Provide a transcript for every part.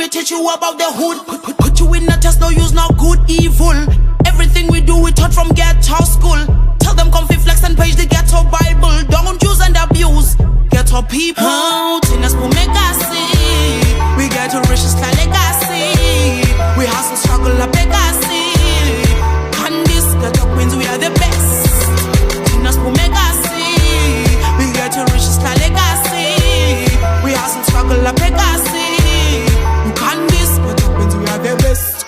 we teach you about the hood. Put you in a test, no use, no good, evil. Everything we do, we taught from ghetto school. Tell them comfy flex and page the ghetto Bible. Don't use and abuse ghetto people. Tinas will make us see. We get to riches like legacy. We hustle, struggle, like legacy. And this ghetto queens, we are the best. Tinas will make us see. We get to riches like legacy. We hustle, struggle, like legacy. You can this ghetto queens, we are the best.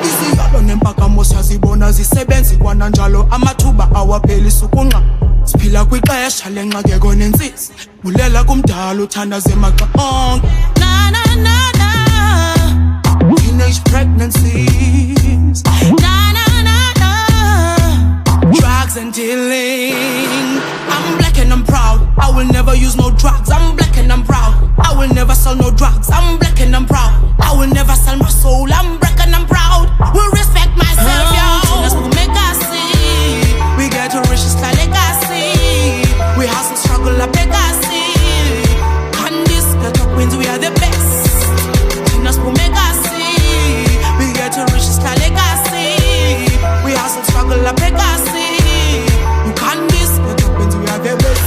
Easy yalo nempaka mosi azibona zisebenzi kwananjalo amathuba awapheli sukunqa siphila kwixesha lenxakeko nensisi bulela kumdala uthandaze maxa onke na na na na teenage pregnancies na na na na drugs and dealing. I'm black and I'm proud. I will never use no drugs. I'm black and I'm proud. I will never sell no drugs. I'm black and I'm proud. I will never sell my soul. I'm black and I'm proud. Will respect myself, yo. Let's make us see. We get to riches like legacy. We hustle, struggle, like legacy. And this ghetto queens, we are the best. Tinas will make us see. We get to riches like legacy. We hustle, struggle, like legacy. You can this ghetto queens, we are the best.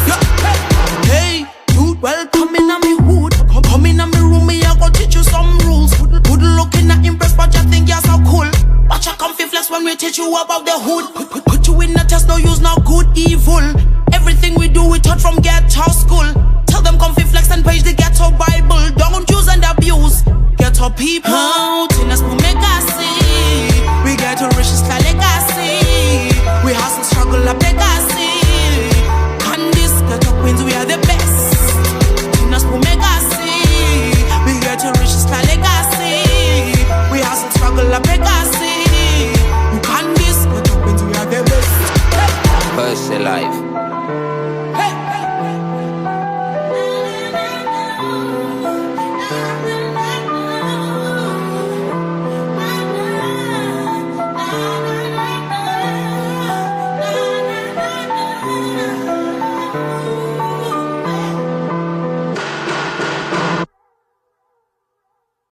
Hey, dude, welcome in on me hood. Come in on me room, me I go teach you some rules. Good looking at impress, but you think you're so cool. Watch your comfy flex when we teach you about the hood. Put you in a test, no use, no good, evil. Everything we do, we taught from ghetto school. Tell them comfy flex and page the ghetto Bible. Don't use and abuse ghetto people.